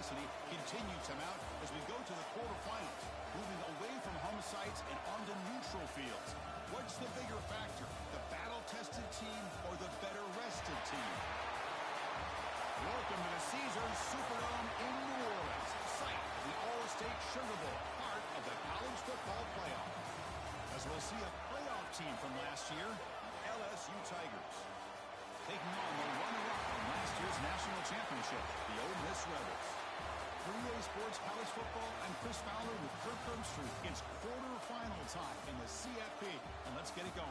intensity continue to mount as we go to the quarterfinals, moving away from home sites and onto neutral fields. What's the bigger factor, the battle-tested team or the better-rested team? Welcome to the Caesars Superdome in New Orleans, site of the All-State Sugar Bowl, part of the college football playoff. As we'll see a playoff team from last year, LSU Tigers, taking on the runner-up from last year's national championship, the Ole Miss Rebels. For EA Sports College Football, I'm Chris Fowler with Kirk Herbstreit. It's quarterfinal time in the CFP, and let's get it going.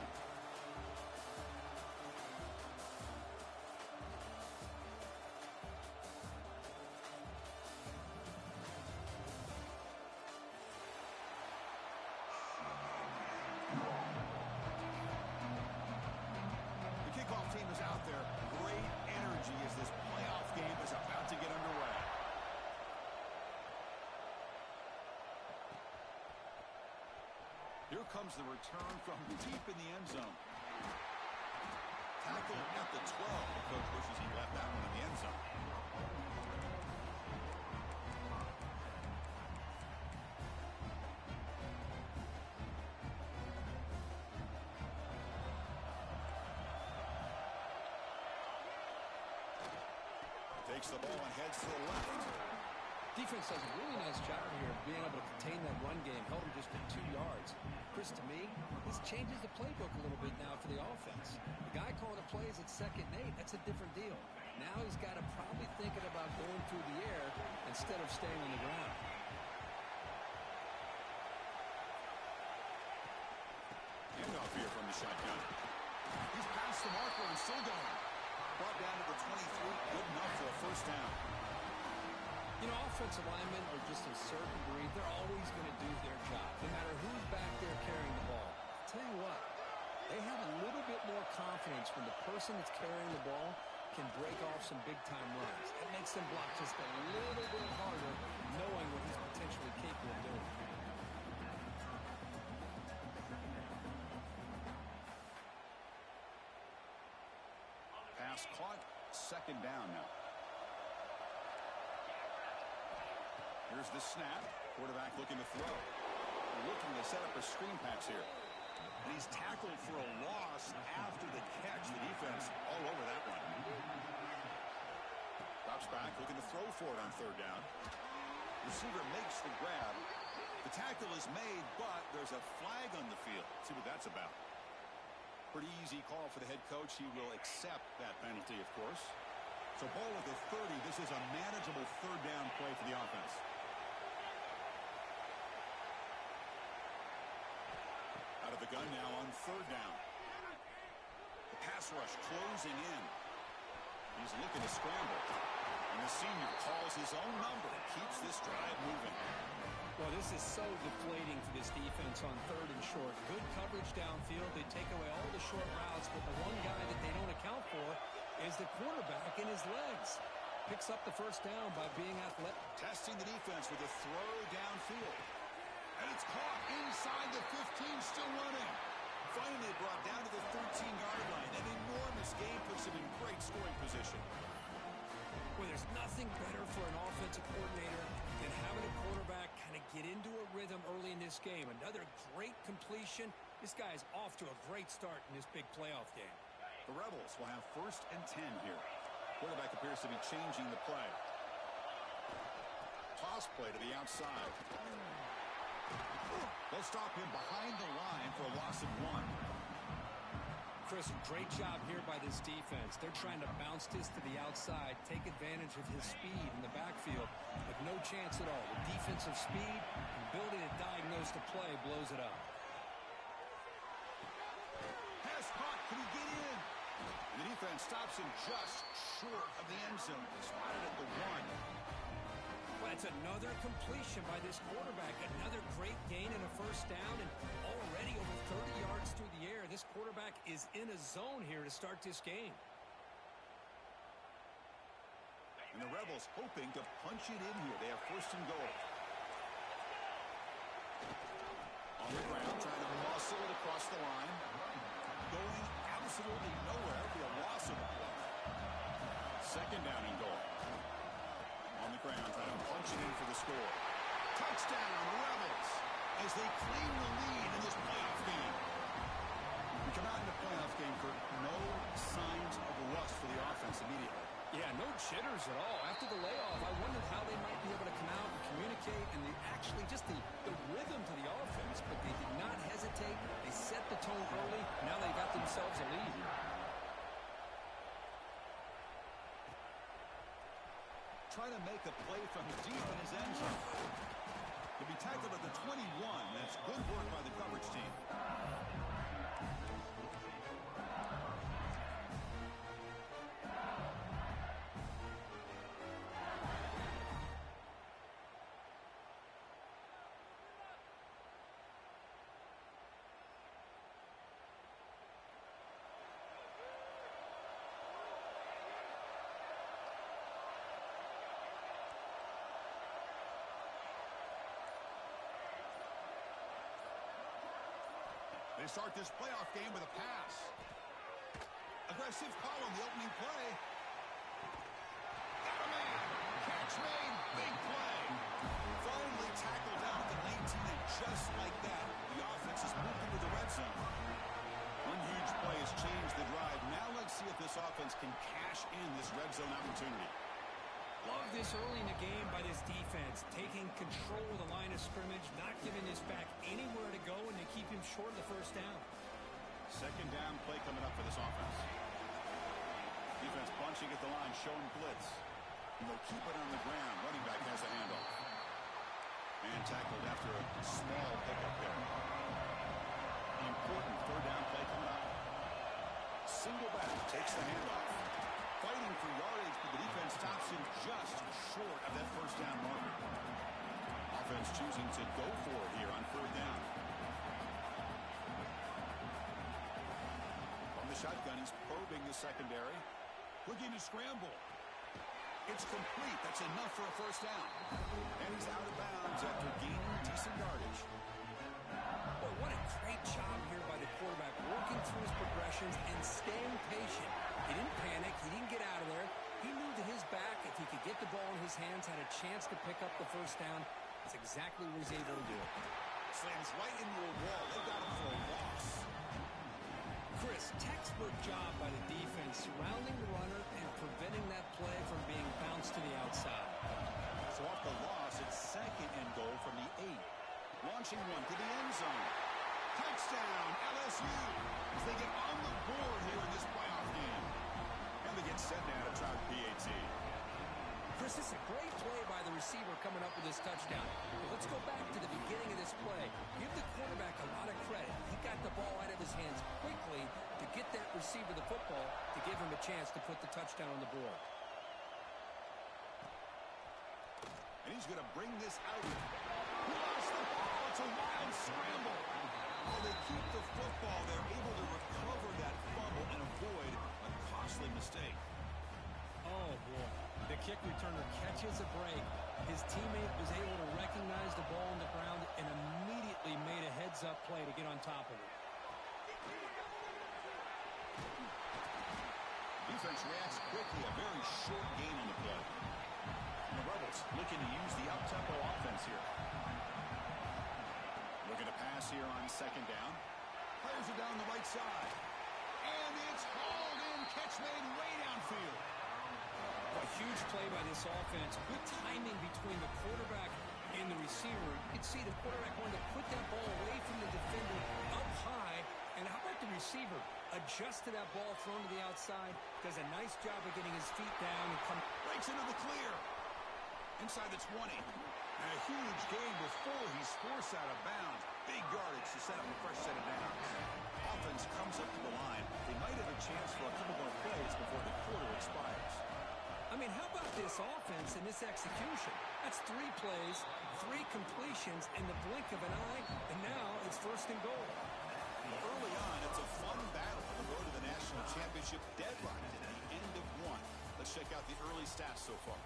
Team is out there. Great energy as this playoff game is about to get underway. Here comes the return from deep in the end zone. Tackle at the 12. The coach wishes he left that one in the end zone. Takes the ball and heads to the left. Defense does a really nice job here of being able to contain that run game. Held him just at 2 yards. Chris, to me, this changes the playbook a little bit now for the offense. The guy calling the plays at 2nd and 8, that's a different deal. Now he's got to probably thinking about going through the air instead of staying on the ground. Handoff here from the shotgun. He's past the marker and still going. Brought down to the 23, good enough for a first down. You know, offensive linemen are just a certain breed. They're always going to do their job, no matter who's back there carrying the ball. I'll tell you what, they have a little bit more confidence when the person that's carrying the ball can break off some big-time runs. It makes them block just a little bit harder, knowing what he's potentially capable of doing. Pass caught, 2nd down now. Here's the snap. Quarterback looking to throw. Looking to set up a screen pass here. And he's tackled for a loss after the catch. The defense all over that one. Drops back, looking to throw for it on 3rd down. Receiver makes the grab. The tackle is made, but there's a flag on the field. See what that's about. Pretty easy call for the head coach. He will accept that penalty, of course. So ball at the 30. This is a manageable 3rd down play for the offense. Out of the gun now on 3rd down. The pass rush closing in. He's looking to scramble. And the senior calls his own number and keeps this drive moving. Well, this is so deflating for this defense on 3rd and short. Good coverage downfield. They take away all the short routes, but the one guy that they don't account for is the quarterback in his legs. Picks up the first down by being athletic. Testing the defense with a throw downfield. And it's caught inside the 15, still running. Finally brought down to the 13-yard line. An enormous gain puts him in great scoring position. Well, there's nothing better for an offensive coordinator than having a quarterback kind of get into a rhythm early in this game. Another great completion. This guy is off to a great start in this big playoff game. The Rebels will have 1st and 10 here. Quarterback appears to be changing the play. Toss play to the outside. They'll stop him behind the line for a loss of 1. Chris, great job here by this defense. They're trying to bounce this to the outside, take advantage of his speed in the backfield, with no chance at all. The defensive speed and ability to diagnose the play blows it up. Pass caught. Can he get in? The defense stops him just short of the end zone. Spotted at the 1. Well, it's another completion by this quarterback. Another great gain and a first down, and already over 30 yards through the air. This quarterback is in a zone here to start this game. And the Rebels hoping to punch it in here. They have 1st and goal. On the ground, trying to muscle it across the line. Going absolutely nowhere for a loss of a play. 2nd down and goal. On on the ground, trying to punch it in for the score. Touchdown, Rebels, as they claim the lead in this playoff game. We come out in the playoff game for no signs of rust for the offense immediately. Yeah, no jitters at all. After the layoff, I wondered how they might be able to come out and communicate, and actually just the rhythm to the offense, but they did not hesitate. They set the tone early. Now they got themselves a lead. Trying to make a play from deep in his end zone. To be tackled at the 21. That's good work by the coverage team. They start this playoff game with a pass. Aggressive call on the opening play. Got a man. Catch made. Big play. Finally tackled down at the 19, and just like that, the offense has moved into the red zone. One huge play has changed the drive. Now let's see if this offense can cash in this red zone opportunity. Love this early in the game by this defense, taking control of the line of scrimmage, not giving this back anywhere to go, and they keep him short of the first down. Second down play coming up for this offense. Defense bunching at the line, showing blitz. And they'll keep it on the ground. Running back has the handoff. And tackled after a small pickup there. An important third down play coming up. Single back takes the handoff. Fighting for yardage, but the defense stops him just short of that first down marker. Offense choosing to go for it here on third down. From the shotgun, he's probing the secondary. Looking to scramble. It's complete. That's enough for a first down. And he's out of bounds after gaining decent yardage. Well, what a great job here by the quarterback, working through his progressions and staying patient. He didn't panic. He didn't get out of there. He knew that his back, if he could get the ball in his hands, had a chance to pick up the first down. That's exactly what he's able to do. Slams right into a wall. They got him for a loss. Chris, textbook job by the defense, surrounding the runner and preventing that play from being bounced to the outside. So off the loss, it's second and goal from the 8. Launching one to the end zone. Touchdown, LSU, as they get on the board here in this playoff game. And they get set now to try the PAT. Chris, this is a great play by the receiver coming up with this touchdown. But let's go back to the beginning of this play. Give the quarterback a lot of credit. He got the ball out of his hands quickly to get that receiver the football to give him a chance to put the touchdown on the board. And he's going to bring this out. He lost the ball. It's a wild scramble. Oh, they keep the football. They're able to recover that fumble and avoid a costly mistake. Oh, boy. The kick returner catches a break. His teammate was able to recognize the ball on the ground and immediately made a heads-up play to get on top of it. Defense reacts quickly. A very short gain on the play. And the Rebels looking to use the up-tempo offense here. Looking to pass here on second down. Players are down the right side. And it's hauled in. Catch made way downfield. A huge play by this offense. Good timing between the quarterback and the receiver. You can see the quarterback wanted to put that ball away from the defender up high. And how about the receiver? Adjust to that ball thrown to the outside. Does a nice job of getting his feet down and breaks into the clear. Inside the 20. And a huge gain before he's forced out of bounds. Big yardage to set up a fresh set of downs. Offense comes up to the line. They might have a chance for a couple more plays before the quarter expires. I mean, how about this offense and this execution? That's 3 plays, 3 completions in the blink of an eye, and now it's first and goal. Early on, it's a fun battle on the road to the national championship deadline at the end of one. Let's check out the early stats so far.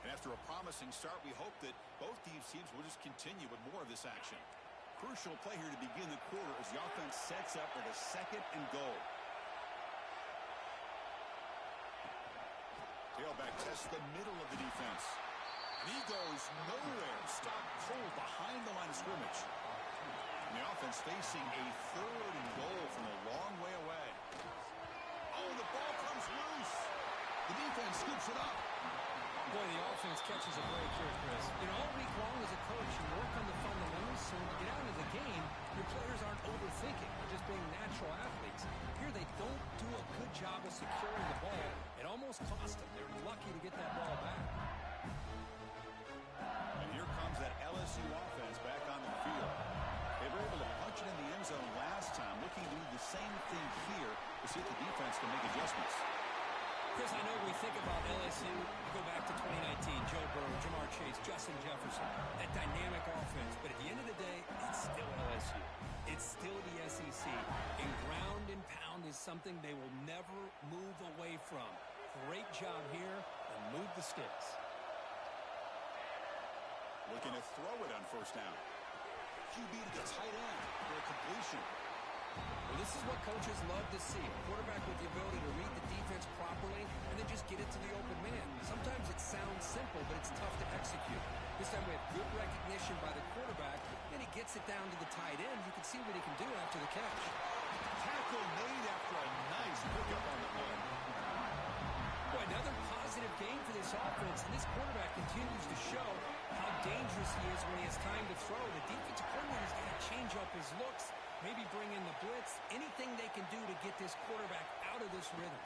And after a promising start, we hope that both these teams will just continue with more of this action. Crucial play here to begin the quarter as the offense sets up with a second and goal. Tailback tests the middle of the defense. And he goes nowhere. Stopped cold behind the line of scrimmage. And the offense facing a 3rd and goal from a long way away. Oh, the ball comes loose. The defense scoops it up. Boy, the offense catches a break here, Chris. You know, all week long as a coach, you work on the fundamentals, so when you get out of the game, your players aren't overthinking. They're just being natural athletes. Here they don't do a good job of securing the ball. It almost cost them. They're lucky to get that ball back. And here comes that LSU offense back onto the field. They were able to punch it in the end zone last time, looking to do the same thing here to see if the defense can make adjustments. Chris, I know we think about LSU, you go back to 2019, Joe Burrow, Jamar Chase, Justin Jefferson, that dynamic offense. But at the end of the day, it's still LSU. It's still the SEC. And ground and pound is something they will never move away from. Great job here, and move the sticks. Looking to throw it on 1st down. QB to the tight end for a completion. Well, this is what coaches love to see. A quarterback with the ability to read the defense properly and then just get it to the open man. Sometimes it sounds simple, but it's tough to execute. This time we have good recognition by the quarterback. Then he gets it down to the tight end. You can see what he can do after the catch. Tackle made after a nice pickup on the play. Boy, another positive game for this offense, and this quarterback continues to show how dangerous he is when he has time to throw. The defensive coordinator's got to change up his looks, maybe bring in the blitz, anything they can do to get this quarterback out of this rhythm.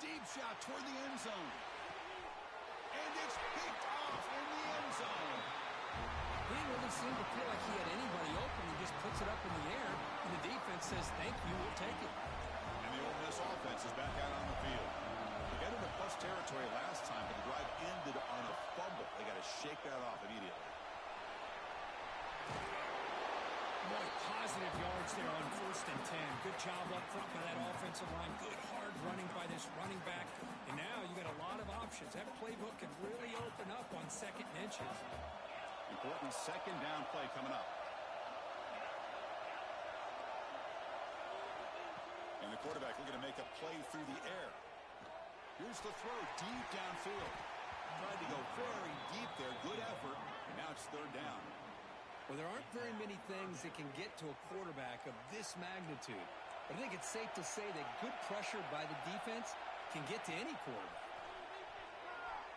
Deep shot toward the end zone. And it's picked off in the end zone. He didn't really seem to feel like he had anybody open. He just puts it up in the air, and the defense says, thank you, we'll take it. And the Ole Miss offense is back out on the field. They got into plus territory last time, but the drive ended on a fumble. They got to shake that off immediately. Boy, positive yards there on 1st and 10. Good job up front by that offensive line. Good hard running by this running back. And now you got a lot of options. That playbook can really open up on 2nd and inches. Important 2nd down play coming up. And the quarterback looking to make a play through the air. Here's the throw deep downfield. Tried to go very deep there. Good effort. And now it's 3rd down. Well, there aren't very many things that can get to a quarterback of this magnitude. But I think it's safe to say that good pressure by the defense can get to any quarterback.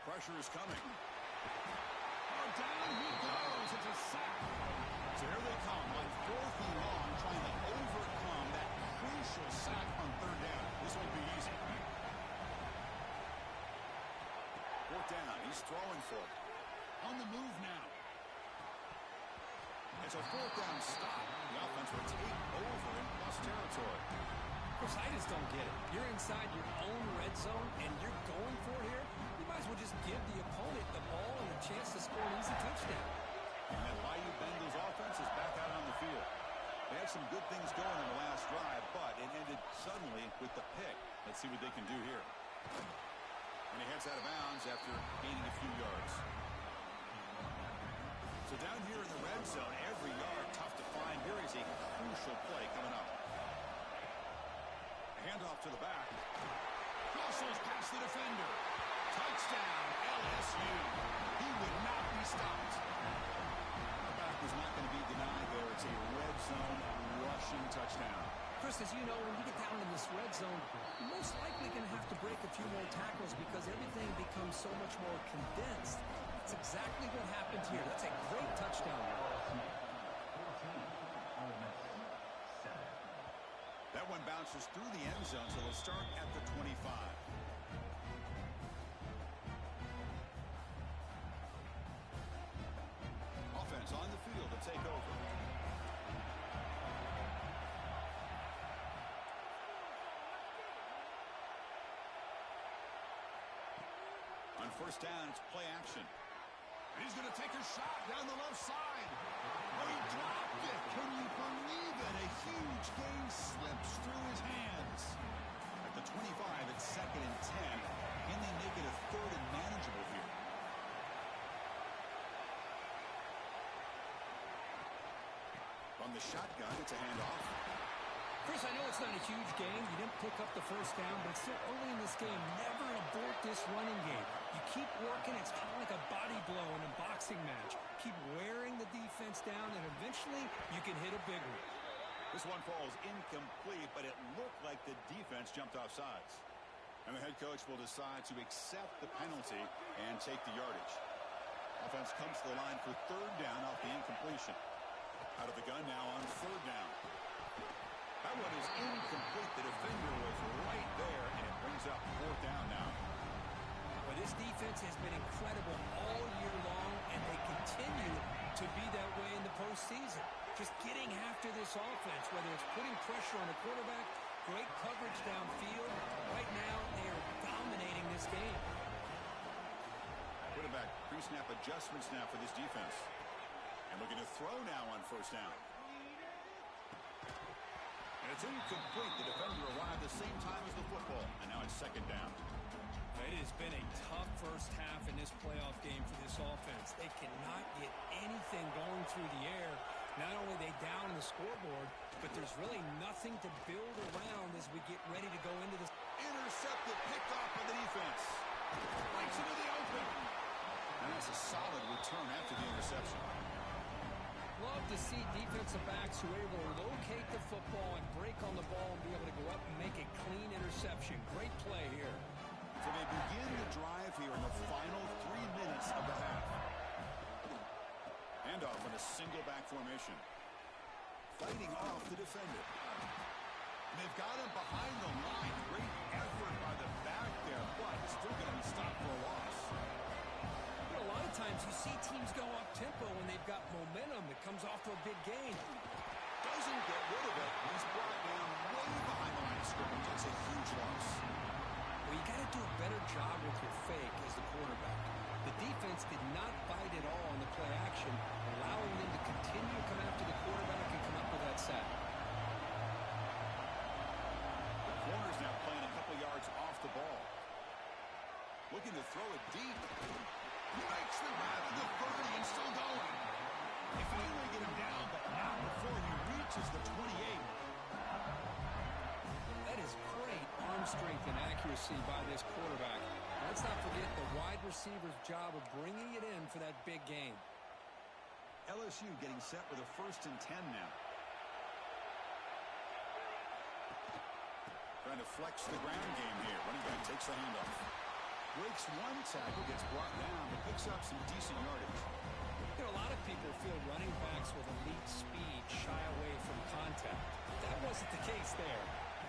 Pressure is coming. Oh, down he goes. It's a sack. So here they come on 4th and long, trying to overcome that crucial sack on 3rd down. This won't be easy. 4th down. He's throwing for it. On the move now. It's a 4th down stop. The offense will take over in plus territory. Of course, I just don't get it. You're inside your own red zone, and you're going for it here. You might as well just give the opponent the ball and a chance to score an easy touchdown. And that Bayou Bengals offense is back out on the field. They had some good things going in the last drive, but it ended suddenly with the pick. Let's see what they can do here. And he heads out of bounds after gaining a few yards. So down here in the red zone, every yard tough to find. Here is a crucial play coming up. A handoff to the back. Crosses past the defender. Touchdown, LSU. He would not be stopped. The back was not going to be denied there. It's a red zone rushing touchdown. Chris, as you know, when you get down in this red zone, you're most likely going to have to break a few more tackles because everything becomes so much more condensed. That's exactly what happened here. That's a great touchdown. That one bounces through the end zone, so they'll start at the 25. Offense on the field to take over. On 1st down, it's play action. And he's going to take a shot down the left side. Oh, he dropped it. Can you believe it? A huge gain slips through his hands. At the 25, it's 2nd and 10. Can they make it a 3rd and manageable here? From the shotgun, it's a handoff. Chris, I know it's not a huge game. You didn't pick up the 1st down, but still early in this game, never abort this running game. You keep working. It's kind of like a body blow in a boxing match. Keep wearing the defense down, and eventually you can hit a big one. This one falls incomplete, but it looked like the defense jumped off sides. And the head coach will decide to accept the penalty and take the yardage. Offense comes to the line for third down off the incompletion. Out of the gun now on third down. That one is incomplete. The defender was right there, and it brings up fourth down now. Well, this defense has been incredible all year long, and they continue to be that way in the postseason. Just getting after this offense, whether it's putting pressure on the quarterback, great coverage downfield. Right now, they are dominating this game. Quarterback pre-snap adjustments now for this defense. And looking to throw now on first down. And it's incomplete. The defender arrived the same time as the football. And now it's second down. It has been a tough first half in this playoff game for this offense. They cannot get anything going through the air. Not only are they down the scoreboard, but there's really nothing to build around as we get ready to go into this. Intercepted, picked off by the defense. Breaks into the open. And that's a solid return after the interception. Love to see defensive backs who are able to locate the football and break on the ball and be able to go up and make a clean interception. Great play here. So they begin the drive here in the final 3 minutes of the half. Handoff in a single back formation. Fighting off the defender. And they've got him behind the line. Great effort by the back there, but still going to be stopped for a loss. A lot of times you see teams go up tempo when they've got momentum that comes off to a big gain. Doesn't get rid of it. He's brought down way behind the line of scrimmage. It's a huge loss. Well, you got to do a better job with your fake as the quarterback. The defense did not bite at all on the play action, allowing them to continue to come after the quarterback and come up with that sack. The corner's now playing a couple yards off the ball. Looking to throw it deep. Makes the grab at the 30 and still going. They finally get him down, but not before he reaches the 28. That is great arm strength and accuracy by this quarterback. Let's not forget the wide receiver's job of bringing it in for that big game. LSU getting set with a 1st and 10 now. Trying to flex the ground game here. Running back takes the handoff. Breaks one tackle, gets brought down, but picks up some decent yardage. You know, a lot of people feel running backs with elite speed shy away from contact. That wasn't the case there.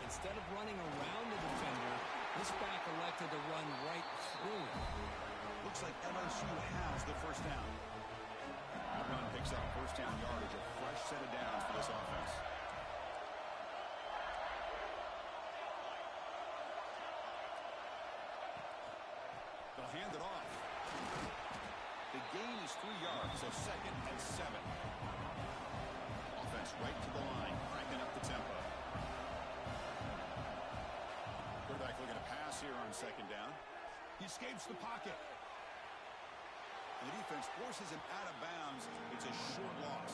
Instead of running around the defender, this back elected to run right through him. Looks like LSU has the first down. The run picks up first down yardage, a fresh set of downs for this offense. They'll hand it off. The gain is 3 yards, so 2nd and 7. Offense right to the line, cranking up the tempo. Quarterback looking to pass here on 2nd down. He escapes the pocket. And the defense forces him out of bounds. It's a short loss.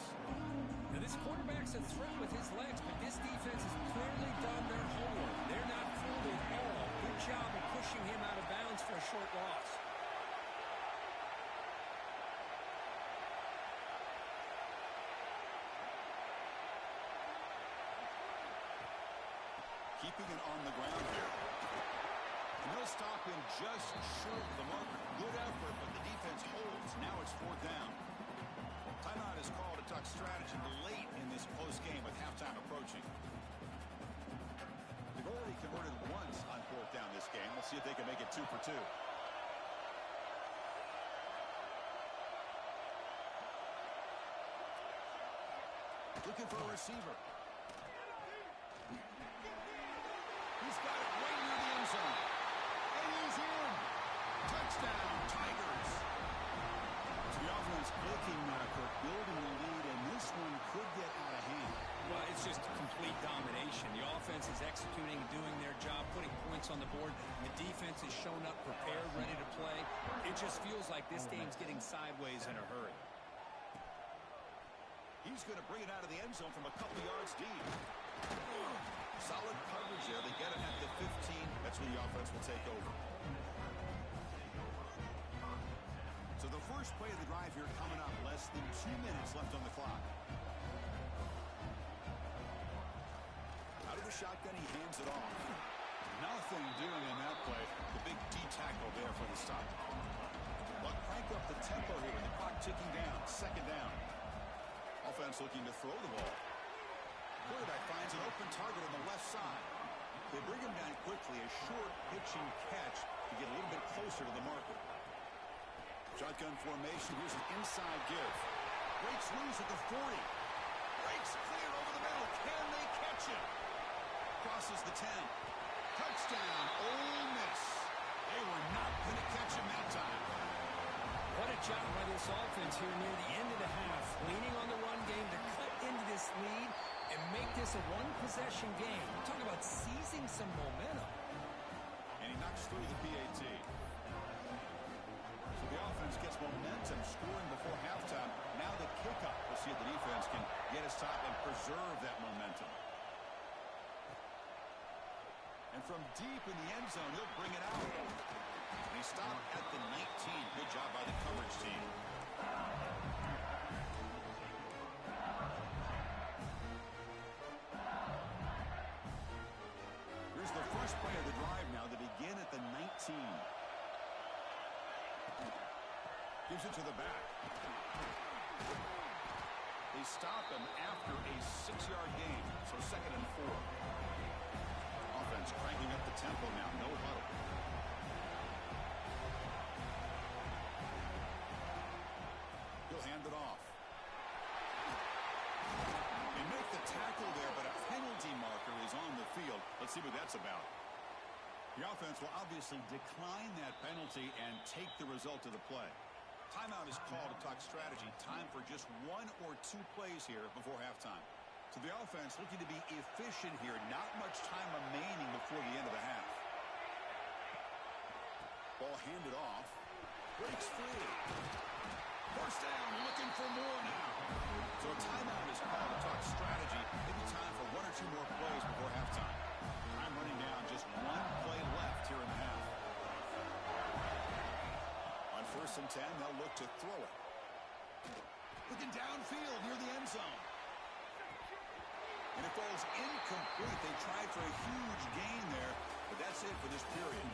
Now, this quarterback's a threat with his legs, but this defense has clearly done their homework. They're not fooled at all. Good job of pushing him out of bounds for a short loss. Keeping it on the ground here. And they'll stop him just short of the marker. Good effort, but the defense holds. Now it's 4th down. Timeout is called to talk strategy late in this close game with halftime approaching. They've already converted once on 4th down this game. We'll see if they can make it 2 for 2. Looking for a receiver. He's got it right near the end zone. And he's in. Touchdown, Tigers. So the offense looking for building the lead, and this one could get out of hand. Well, it's just complete domination. The offense is executing, doing their job, putting points on the board. The defense has shown up prepared, ready to play. It just feels like this game's getting sideways in a hurry. He's going to bring it out of the end zone from a couple yards deep. Solid coverage there. They get it at the 15. That's when the offense will take over. first play of the drive here coming up. Less than 2 minutes left on the clock. Out of the shotgun, he hands it off. Nothing doing in that play. The big D tackle there for the stop. But crank up the tempo here with the clock ticking down. Second down. Offense looking to throw the ball. Quarterback finds an open target on the left side. They bring him down quickly. A short pitching catch to get a little bit closer to the marker. Shotgun formation. Here's an inside give. Breaks loose at the 40. Breaks clear over the middle. Can they catch him? Crosses the 10. Touchdown, Ole Miss. They were not going to catch him that time. What a job by this offense here near the end of the half. Leaning on the run game to cut into this lead and make this a one-possession game. We're talking about seizing some momentum. And he knocks through the PAT. So the offense gets momentum, scoring before halftime. Now the kickoff. We'll see if the defense can get his top and preserve that momentum. And from deep in the end zone, he'll bring it out. And he stopped at the 19. Good job by the coverage team. Here's the first play of the drive now. They begin at the 19. Gives it to the back. They stop him after a 6-yard gain. So 2nd and 4. Offense cranking up the tempo now. No huddle. He'll hand it off. They make the tackle there, but a penalty marker is on the field. Let's see what that's about. The offense will obviously decline that penalty and take the result of the play. Timeout is called to talk strategy. Time for just 1 or 2 plays here before halftime. So the offense looking to be efficient here. Not much time remaining before the end of the half. Ball handed off. Breaks free. First down, looking for more now. So a timeout is called to talk strategy. Maybe time for 1 or 2 more plays before halftime. Time running down. Just 1 play left here in the half. On 1st and 10, they'll look to throw it. Looking downfield near the end zone. And it falls incomplete. They tried for a huge gain there, but that's it for this period.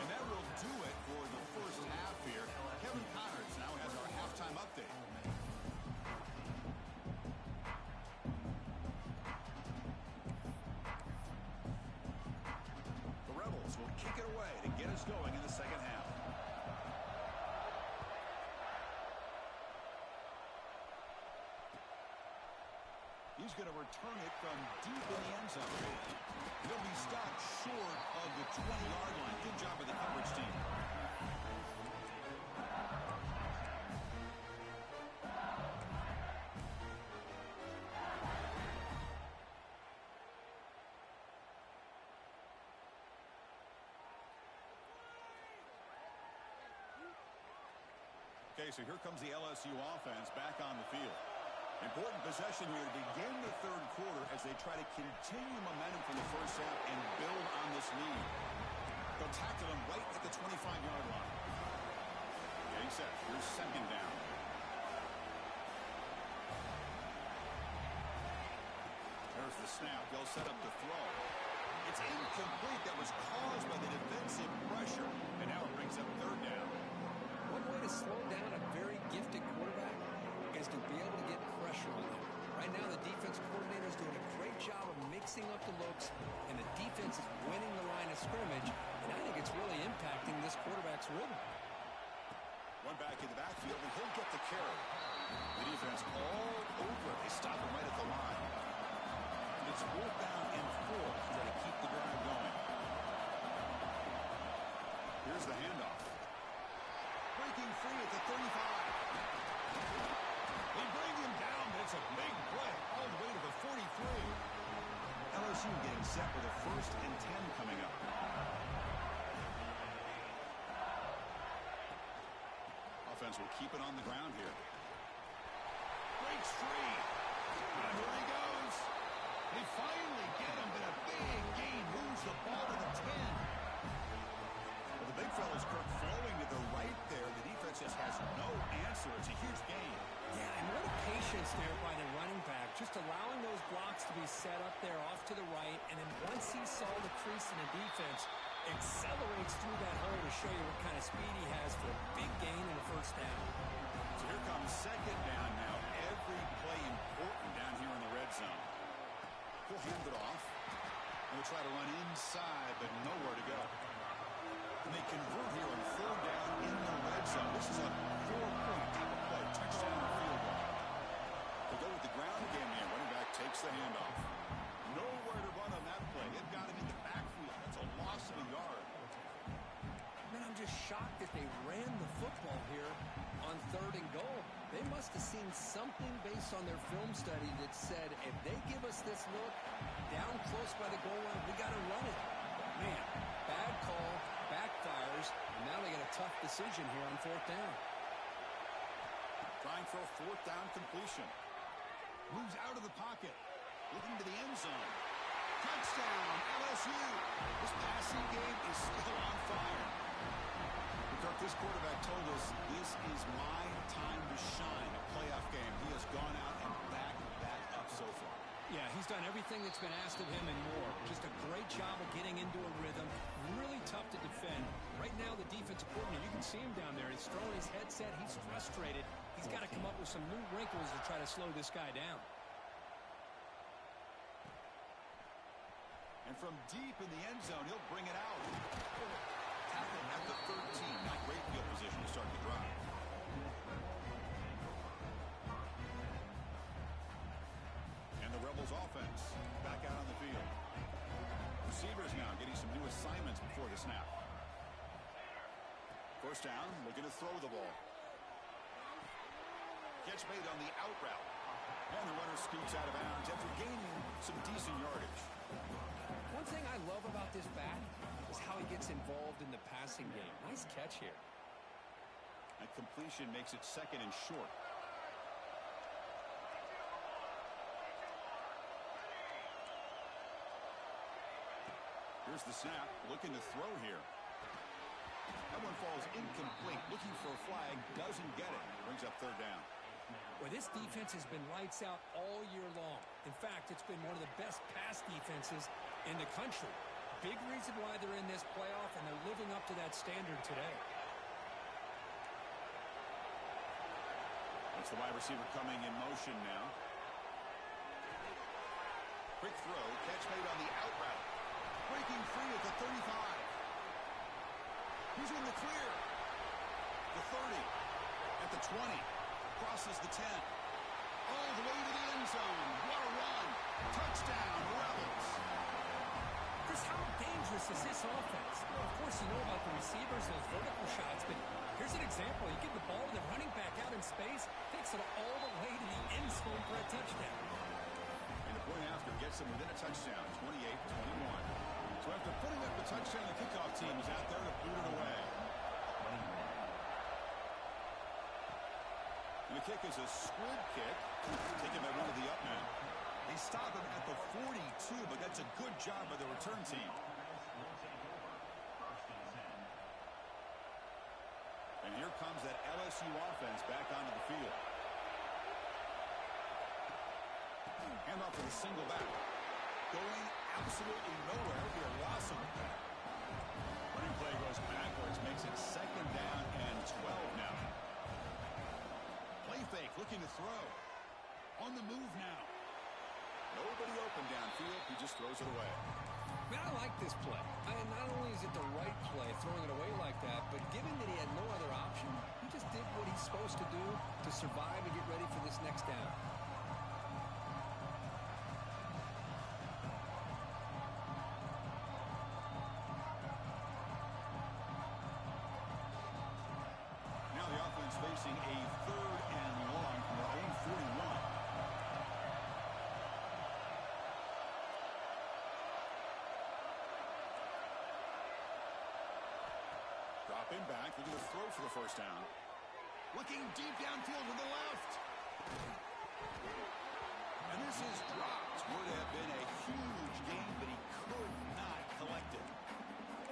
And that will do it for the first half here. Kevin Connors now has our halftime update. The Rebels will kick it away to get us going in the second half. He's going to return it from deep in the end zone. He'll be stopped short of the 20-yard line. Good job by the coverage team. Okay, so here comes the LSU offense back on the field. Important possession here to begin the 3rd quarter as they try to continue momentum from the first half and build on this lead. They'll tackle him right at the 25-yard line. Getting set. Here's 2nd down. There's the snap. They'll set up the throw. It's incomplete. That was caused by the defensive pressure. And now it brings up 3rd down. One way to slow down a very gifted quarterback is to be able to get pressure on them. Right now, the defense coordinator is doing a great job of mixing up the looks, and the defense is winning the line of scrimmage, and I think it's really impacting this quarterback's rhythm. One back in the backfield, and he'll get the carry. The defense all over. They stop him right at the line. And it's 4th down and 4 to try to keep the drive going. Here's the handoff. Breaking free at the 35. They bring him down, but it's a big play all the way to the 43. LSU getting set with a 1st and 10 coming up. Offense will keep it on the ground here. Breaks free. And here he goes. They finally get him, but a big gain moves the ball to the 10. Well, the big fella's Kirk flowing to the right there. The defense just has no answer. patience there by the running back, just allowing those blocks to be set up there off to the right, and then once he saw the crease in the defense, accelerates through that hole to show you what kind of speed he has for a big gain in the first down. So here comes second down now. Every play important down here in the red zone. He'll hand it off. He'll try to run inside, but nowhere to go. And they convert here on third down in the red zone. This is a 4-point type of play. Touchdown or field goal. They go with the ground game here. Running back takes the handoff. Nowhere to run on that play. It got him in the backfield. That's a loss of a yard. Man, I'm just shocked that they ran the football here on third and goal. They must have seen something based on their film study that said, if they give us this look down close by the goal line, we got to run it. Man, bad call, backfires, and now they got a tough decision here on fourth down. Trying for a fourth down completion. Moves out of the pocket. Looking to the end zone. Touchdown, LSU. This passing game is still on fire. Kirk, this quarterback told us this is my time to shine. A playoff game. He has gone out and backed that up so far. Yeah, he's done everything that's been asked of him and more. Just a great job of getting into a rhythm. Really tough to defend. Right now, the defensive coordinator, you can see him down there. He's throwing his headset. He's frustrated. He's got to come up with some new wrinkles to try to slow this guy down. And from deep in the end zone, he'll bring it out. Tackle at the 13. Not great field position to start the drive. And the Rebels offense back out on the field. Receivers now getting some new assignments before the snap. First down, looking to throw the ball. Catch made on the out route. And the runner scoots out of bounds after gaining some decent yardage. One thing I love about this back is how he gets involved in the passing game. Nice catch here. That completion makes it second and short. Here's the snap, looking to throw here. That one falls incomplete, looking for a flag, doesn't get it. Brings up third down. Well, this defense has been lights out all year long. In fact, it's been one of the best pass defenses in the country. Big reason why they're in this playoff, and they're living up to that standard today. That's the wide receiver coming in motion now. Quick throw, catch made on the out route. Breaking free at the 35. He's in the clear. The 30. At the 20. Crosses the 10. All the way to the end zone. What a run. Touchdown, Rebels. Chris, how dangerous is this offense? Well, of course, you know about the receivers, those vertical shots, but here's an example. You give the ball to the running back out in space, takes it all the way to the end zone for a touchdown. And the point after gets them within a touchdown, 28-21. So after putting up the touchdown, the kickoff team is out there to boot it away. And the kick is a squib kick, taken by one of the up men. They stop him at the 42, but that's a good job by the return team. And here comes that LSU offense back onto the field. Handoff to the single back. Going absolutely nowhere. It'll be a loss of it. Running play goes backwards, makes it second down and 12 now. Play fake, looking to throw. On the move now. Nobody open downfield. He just throws it away. Man, I like this play. Not only is it the right play, throwing it away like that, but given that he had no other option, he just did what he's supposed to do to survive and get ready for this next down. Now the offense facing a third and long from their own 41. Dropping back, looking to throw for the first down. Looking deep downfield to the left. And this is dropped. Would have been a huge gain, but he could not collect it.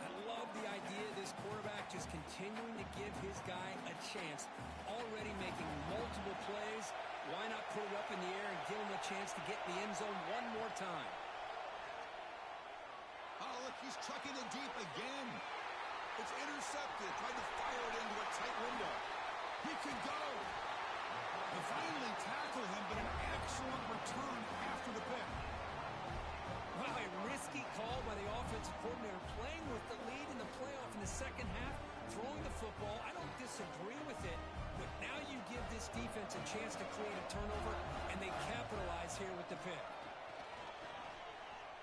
I love the idea of this quarterback just continuing to give his guy a chance. Already making multiple plays, Why not put it up in the air and give him a chance to get in the end zone one more time? Oh, look, he's chucking it deep again. It's intercepted. Tried to fire it into a tight window. He could go. They finally tackle him, but an excellent return after the pick. Wow, a risky call by the offensive coordinator, playing with the lead in the playoff in the second half, throwing the football. I don't disagree with it, but now you give this defense a chance to create a turnover, and they capitalize here with the pick.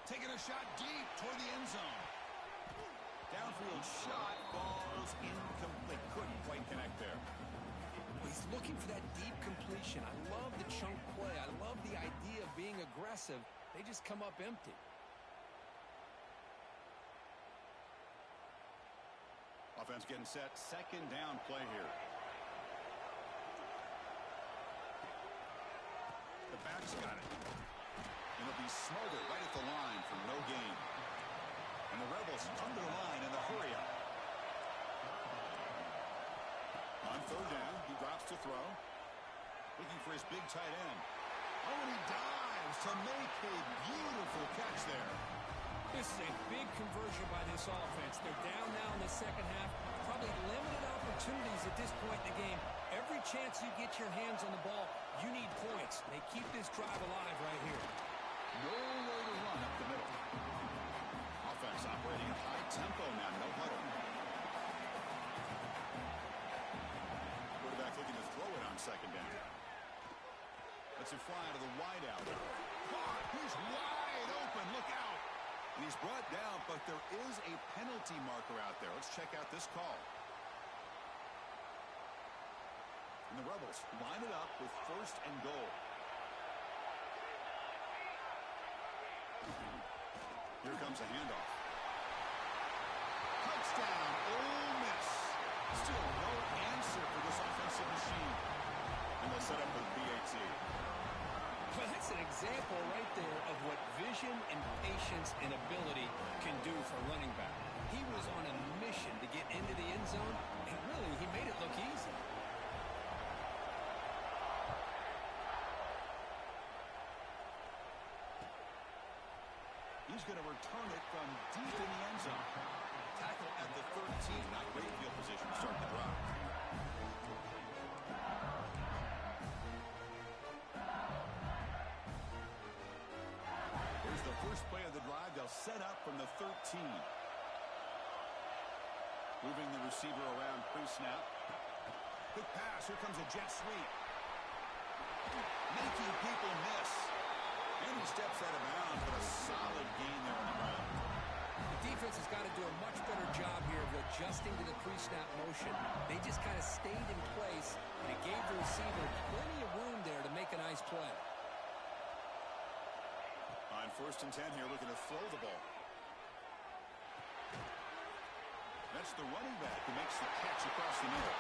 Taking a shot deep toward the end zone. Downfield shot, falls incomplete. Couldn't quite connect there. He's looking for that deep completion. I love the chunk play. I love the idea of being aggressive. They just come up empty. Offense getting set. Second down play here. The back's got it. And it'll be smothered right at the line for no gain. And the Rebels come to the line in the hurry up. On third down, he drops to throw. Looking for his big tight end. Oh, and he dives to make a beautiful catch there. This is a big conversion by this offense. They're down now in the second half. Probably limited opportunities at this point in the game. Every chance you get your hands on the ball, you need points. They keep this drive alive right here. Nowhere to run up the middle. Offense operating at high tempo now. No huddle. Quarterback looking to throw it on second down. Lets it fly to the wideout. Caught. He's wide open. Look out. And he's brought down, but there is a penalty marker out there. Let's check out this call. And the Rebels line it up with first and goal. Here comes a handoff. Touchdown, Ole Miss. Still no answer for this offensive machine. And they'll set up with BAT. Well, that's an example right there of what vision and patience and ability can do for running back. He was on a mission to get into the end zone, and really, he made it look easy. He's going to return it from deep in the end zone. Tackle at the 13. Not great field position to start the drive. Here's the first play of the drive. They'll set up from the 13. Moving the receiver around pre-snap. Quick pass. Here comes a jet sweep. Making people miss. And he steps out of bounds, but a solid gain there on the ground. The defense has got to do a much better job here of adjusting to the pre-snap motion. They just kind of stayed in place, and it gave the receiver plenty of room there to make a nice play. On first and 10 here, looking to throw the ball. That's the running back who makes the catch across the middle.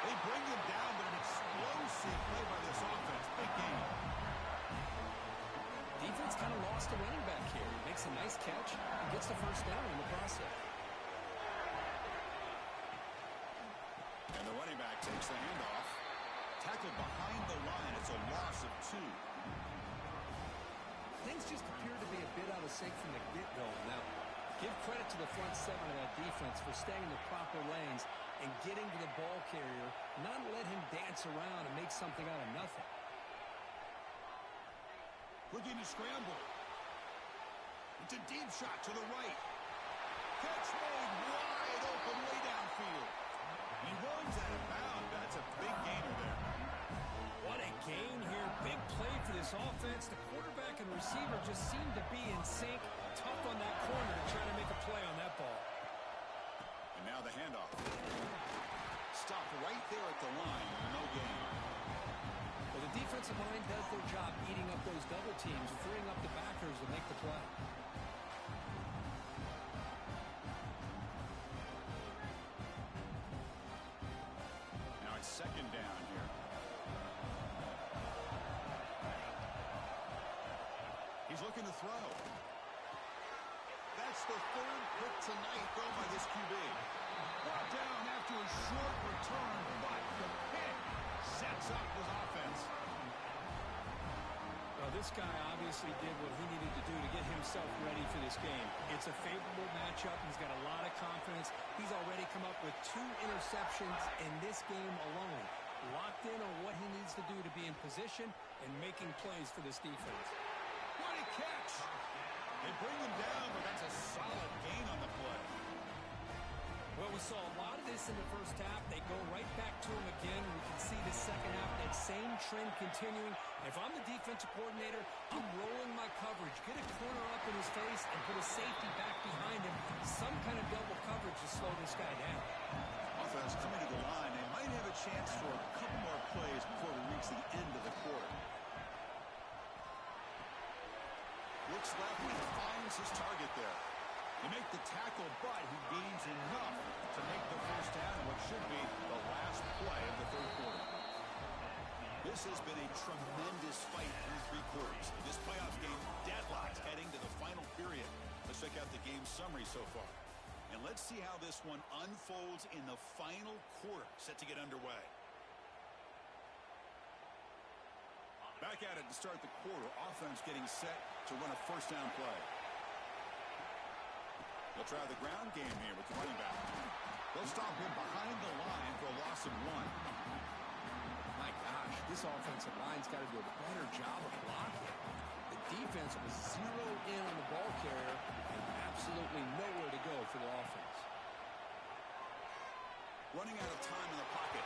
They bring him down, but an explosive play by this offense. Big game. Defense kind of lost a running back here. Makes a nice catch and gets the first down in the process. And the running back takes the handoff. Tackled behind the line. It's a loss of 2. Things just appear to be a bit out of sync from the get-go. Now, give credit to the front seven of that defense for staying in the proper lanes and getting to the ball carrier, not let him dance around and make something out of nothing. Looking to scramble. It's a deep shot to the right. Catch made wide open way downfield. He runs out of bounds. That's a big gainer there. What a gain here. Big play for this offense. The quarterback and receiver just seem to be in sync. Tough on that corner to try to make a play on that ball. And now the handoff. Stopped right there at the line. No gain. Well, the defensive line does their job eating up those double teams, freeing up the backers to make the play. Now it's second down here. He's looking to throw. That's the third pick tonight thrown by this QB. Brought down after a short return, but the pick sets up his offense. This guy obviously did what he needed to do to get himself ready for this game. It's a favorable matchup. He's got a lot of confidence. He's already come up with 2 interceptions in this game alone. Locked in on what he needs to do to be in position and making plays for this defense. What a catch! They bring him down, but that's a solid gain on the play. Well, we saw a lot of this in the first half. They go right back to him again. We can see the second half, that same trend continuing. If I'm the defensive coordinator, I'm rolling my coverage. Get a corner up in his face and put a safety back behind him. Some kind of double coverage to slow this guy down. Offense coming to the line. They might have a chance for a couple more plays before we reach the end of the quarter. Looks left and finds his target there. They make the tackle, but he gains enough to make the first down in what should be the last play of the third quarter. This has been a tremendous fight through 3 quarters. This playoff game deadlocked heading to the final period. Let's check out the game summary so far. And let's see how this one unfolds in the final quarter, set to get underway. Back at it to start the quarter. Offense getting set to run a first down play. They'll try the ground game here with the running back. They'll stop him behind the line for a loss of 1. My gosh, this offensive line's got to do a better job of blocking. The defense was zeroed in on the ball carrier and absolutely nowhere to go for the offense. Running out of time in the pocket.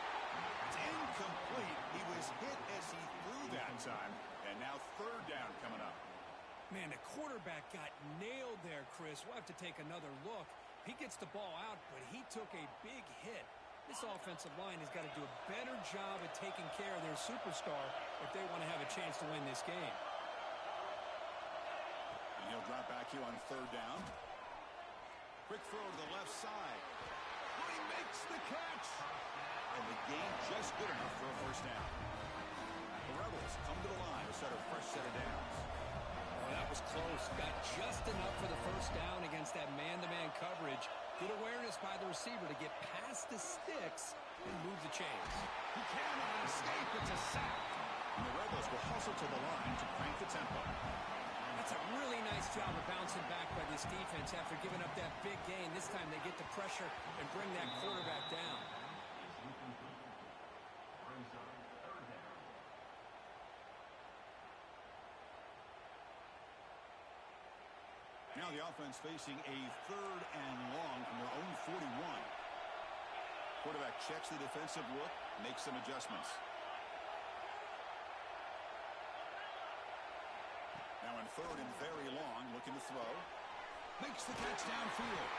It's incomplete. He was hit as he threw that time. And now third down coming up. Man, the quarterback got nailed there, Chris. We'll have to take another look. He gets the ball out, but he took a big hit. This offensive line has got to do a better job at taking care of their superstar if they want to have a chance to win this game. And he'll drop back here on third down. Quick throw to the left side. He makes the catch. And the gain just good enough for a first down. The Rebels come to the line to set a fresh set of downs. That was close. Got just enough for the first down against that man-to-man coverage. Good awareness by the receiver to get past the sticks and move the chains. He cannot escape. It's a sack. And the Rebels will hustle to the line to crank the tempo. That's a really nice job of bouncing back by this defense after giving up that big gain. This time they get the pressure and bring that quarterback down. Now the offense facing a third and long from their own 41. Quarterback checks the defensive look, makes some adjustments. Now in third and very long, looking to throw. Makes the catch downfield.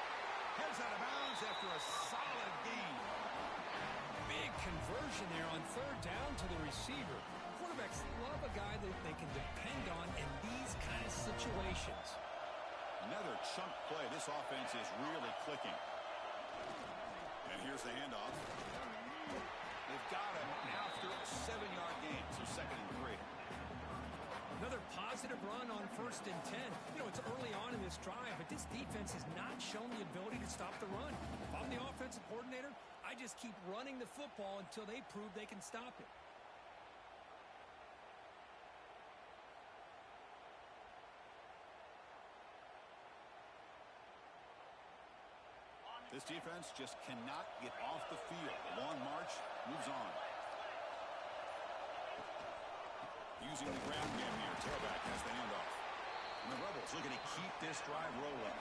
Heads out of bounds after a solid gain. Big conversion there on third down to the receiver. Quarterbacks love a guy that they can depend on in these kind of situations. Another chunk play. This offense is really clicking. And here's the handoff. They've got him after a 7-yard gain, so 2nd and 3. Another positive run on 1st and 10. You know, it's early on in this drive, but this defense has not shown the ability to stop the run. If I'm the offensive coordinator, I just keep running the football until they prove they can stop it. This defense just cannot get off the field. The long march moves on. Using the ground game here. Tailback has the handoff. And the Rebels looking to keep this drive rolling.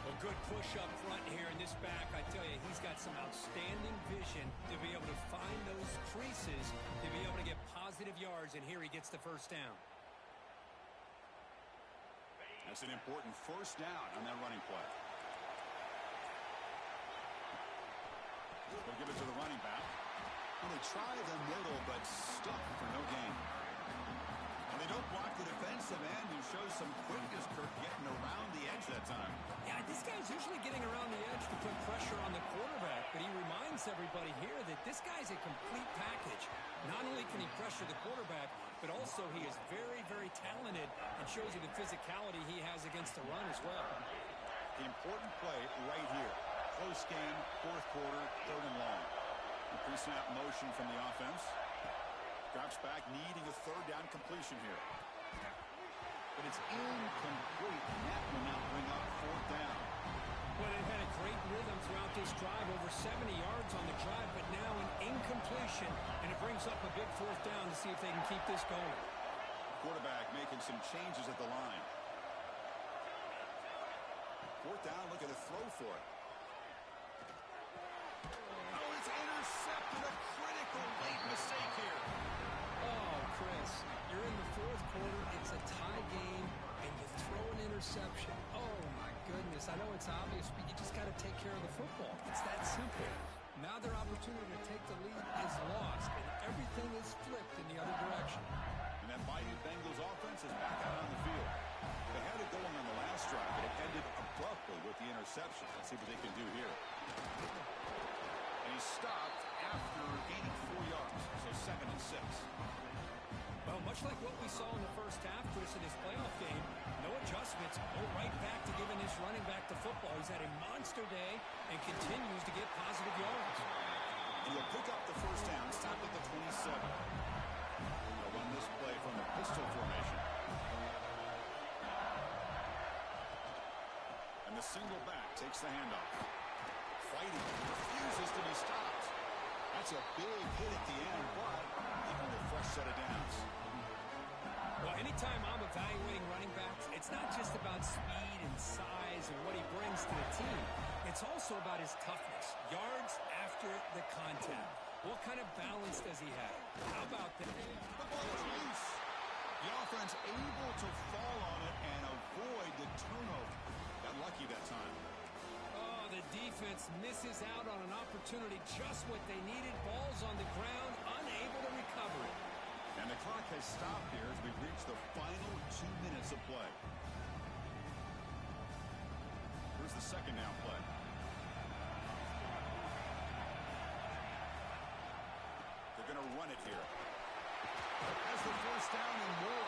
A good push up front here in this back. I tell you, he's got some outstanding vision to be able to find those creases, to be able to get positive yards, and here he gets the first down. That's an important first down on that running play. They'll give it to the running back. Well, they try the middle, but stuck for no gain. And they don't block the defensive end, who shows some quickness, Kirk, getting around the edge that time. Yeah, this guy's usually getting around the edge to put pressure on the quarterback, but he reminds everybody here that this guy's a complete package. Not only can he pressure the quarterback, but also he is very, very talented and shows you the physicality he has against the run as well. The important play right here. Close game, 4th quarter, 3rd and long. Pre-snap motion from the offense. Drops back, needing a third down completion here. But it's incomplete, and that will now bring up fourth down. Well, they've had a great rhythm throughout this drive, over 70 yards on the drive, but now an incompletion, and it brings up a big fourth down to see if they can keep this going. Quarterback making some changes at the line. Fourth down, looking to throw for it. Oh, it's intercepted. A critical late mistake here. Oh, Chris, you're in the fourth quarter, it's a tie game, and you throw an interception. Oh, my goodness. I know it's obvious, but you just got to take care of the football. It's that simple. Now their opportunity to take the lead is lost, and everything is flipped in the other direction. And that mighty Bengals offense is back out on the field. They had it going on the last drive, but it ended abruptly with the interception. Let's see what they can do here. And he stopped after gaining 4 yards, so 2nd and 6. Well, much like what we saw in the first half, Chris, in this playoff game, no adjustments, go right back to giving this running back the football. He's had a monster day and continues to get positive yards. And he'll pick up the first down, stop at the 27. They'll run this play from the pistol formation. And the single back takes the handoff. Fighting, refuses to be stopped. That's a big hit at the end, but even a fresh set of downs. Well, anytime I'm evaluating running backs, it's not just about speed and size and what he brings to the team. It's also about his toughness, yards after the contact. What kind of balance does he have? How about that? The ball is loose. The offense able to fall on it and avoid the turnover. Got lucky that time. Oh, the defense misses out on an opportunity, just what they needed. Balls on the ground, unable to recover it. And the clock has stopped here as we reach the final 2 minutes of play. Here's the second down play. They're going to run it here. Has the first down and more.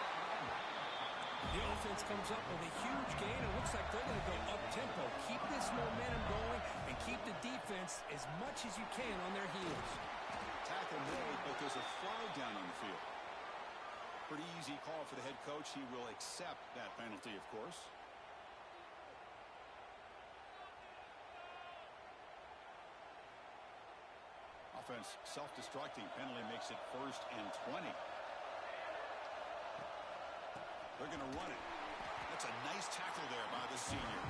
The offense comes up with a huge gain. It looks like they're going to go up-tempo. Keep this momentum going and keep the defense as much as you can on their heels. Tackle made, but there's a flag down on the field. Pretty easy call for the head coach. He will accept that penalty, of course. Offense self-destructing. Penalty makes it 1st and 20. They're going to run it. That's a nice tackle there by the senior.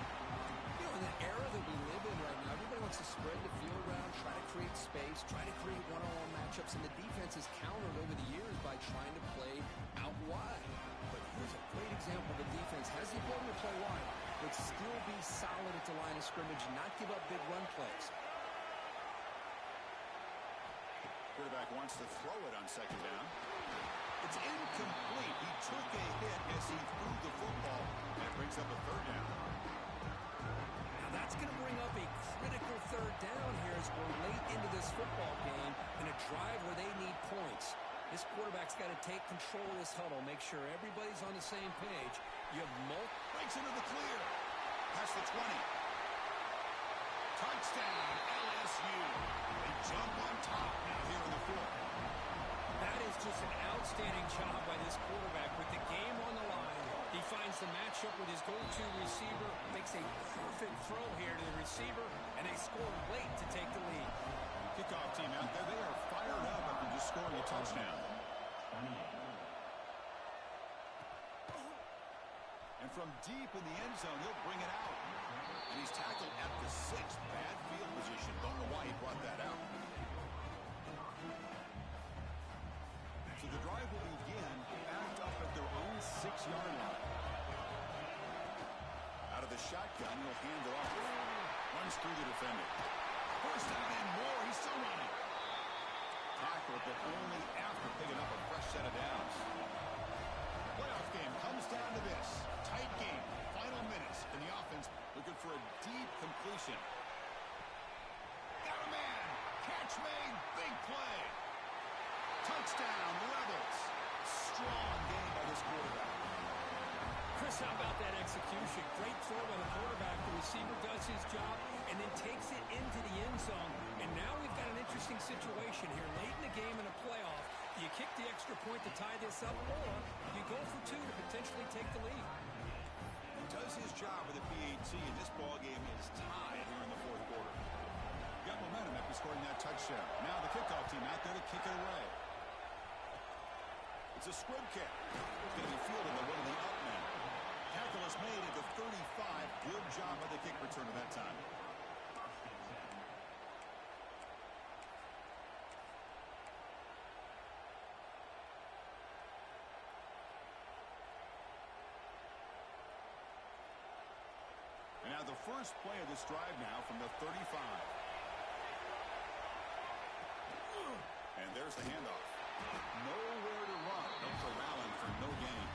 You know, in the era that we live in right now, everybody wants to spread the field around, try to create space, try to create one-on-one matchups, and the defense has countered over the years by trying to play out wide. But here's a great example. The defense has the ability to play wide, but still be solid at the line of scrimmage and not give up big run plays. Quarterback wants to throw it on 2nd down. It's incomplete. He took a hit as he threw the football. That brings up a 3rd down. Now that's going to bring up a critical 3rd down here as we're late into this football game in a drive where they need points. This quarterback's got to take control of this huddle, make sure everybody's on the same page. You have breaks into the clear. Past the 20. Touchdown, LSU. They jump on top now here in the 4th. That is just an outstanding job by this quarterback with the game on the line. He finds the matchup with his go-to receiver, makes a perfect throw here to the receiver, and they score late to take the lead. Kickoff team out there, they are fired up after just scoring a touchdown. And from deep in the end zone, he'll bring it out. And he's tackled at the 6th. Bad field position. Don't know why he brought that out. So the drive will begin backed up at their own 6-yard line. Out of the shotgun, he'll hand it off. Runs through the defender. First down and more. He's still running. Tackle, but only after picking up a fresh set of downs. Playoff game comes down to this. Tight game. Final minutes. And the offense looking for a deep completion. Got a man. Catch made. Big play. Touchdown, Rebels. Strong game by this quarterback. Chris, how about that execution? Great throw by the quarterback. The receiver does his job and then takes it into the end zone. And now we've got an interesting situation here. Late in the game in a playoff, you kick the extra point to tie this up, or you go for two to potentially take the lead. He does his job with the PAT, and this ball game is tied here in the fourth quarter. Got momentum after scoring that touchdown. Now the kickoff team out there to kick it away. It's a squib kick. It's going to be fielded by one of the up men. Tackle is made at the 35. Good job by the kick returner that time. And now the first play of this drive now from the 35. And there's the handoff. Nowhere to run. No corralling for no gain.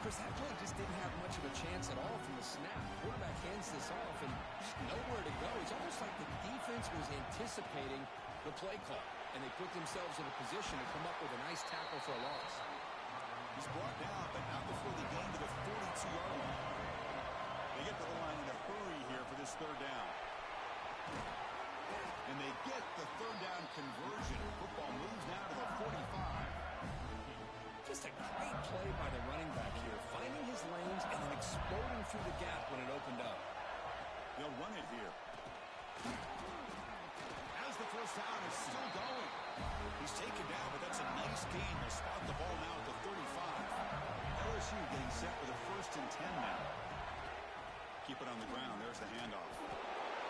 Chris, that play just didn't have much of a chance at all from the snap. Quarterback hands this off and just nowhere to go. It's almost like the defense was anticipating the play call, and they put themselves in a position to come up with a nice tackle for a loss. He's brought down, but not before the gain to the 42-yard line. They get to the line in a hurry here for this third down. And they get the third down conversion. Football moves now to the 45. Just a great play by the running back here, finding his lanes and then exploding through the gap when it opened up. They'll run it here. As the first down is still going. He's taken down, but that's a nice gain. They'll spot the ball now at the 35. LSU getting set for the 1st and 10 now. Keep it on the ground. There's the handoff.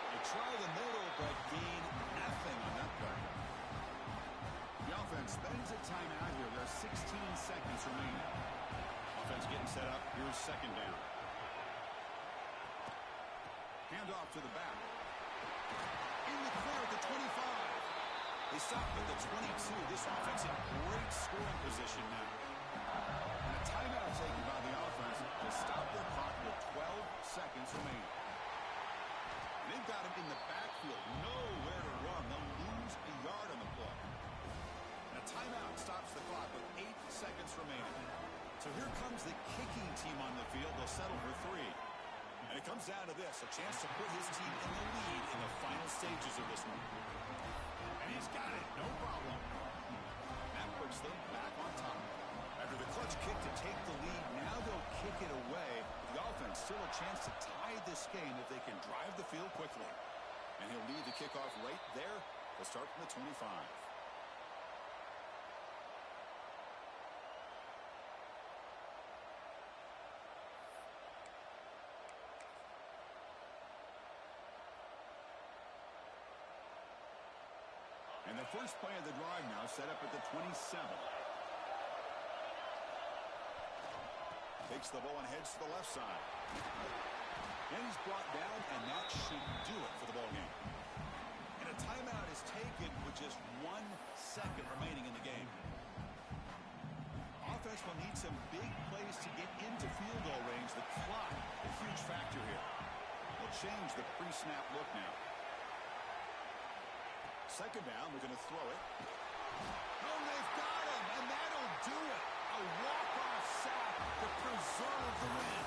They try the middle, but gain nothing on that play. The offense spends a timeout here. There are 16 seconds remaining. Offense getting set up. Here's second down. Handoff to the back. In the clear at the 25. They stop at the 22. This offense in great scoring position now. And a timeout taken by the offense to stop their clock with 12 seconds remaining. They've got him in the backfield. Nowhere to run. They'll lose a yard on the play. And a timeout stops the clock with 8 seconds remaining. So here comes the kicking team on the field. They'll settle for 3. And it comes down to this, a chance to put his team in the lead in the final stages of this one. And he's got it, no problem. That puts them back on top. After the clutch kick to take the lead, now they'll kick it away. The offense still a chance to tie this game if they can drive the field quickly. And he'll lead the kickoff right there. They'll start from the 25. And the first play of the drive now set up at the 27. Takes the ball and heads to the left side. And he's brought down, and that should do it for the ball game. And a timeout is taken with just 1 second remaining in the game. Offense will need some big plays to get into field goal range. The clock, a huge factor here. They'll change the pre-snap look now. Second down, they're going to throw it. Oh, they've got him, and that'll do it. A walk-off sack to preserve the win.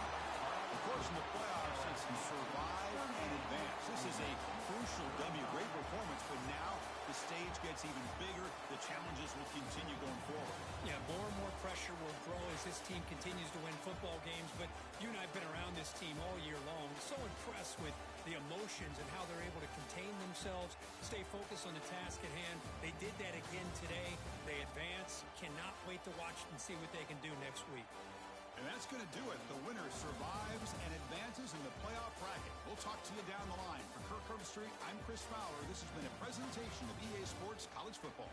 Of course, in the playoffs, it's survive and advance. This is a crucial W. Great performance, but now the stage gets even bigger. The challenges will continue going forward. Yeah, more and more pressure will grow as this team continues to win football games, but you and I have been around this team all year long. So impressed with the emotions and how they're able to contain themselves, stay focused on the task at hand. They did that again today. They advance. Cannot wait to watch and see what they can do next week. And that's going to do it. The winner survives and advances in the playoff bracket. We'll talk to you down the line. For Kirk Herbstreit, I'm Chris Fowler. This has been a presentation of EA Sports College Football.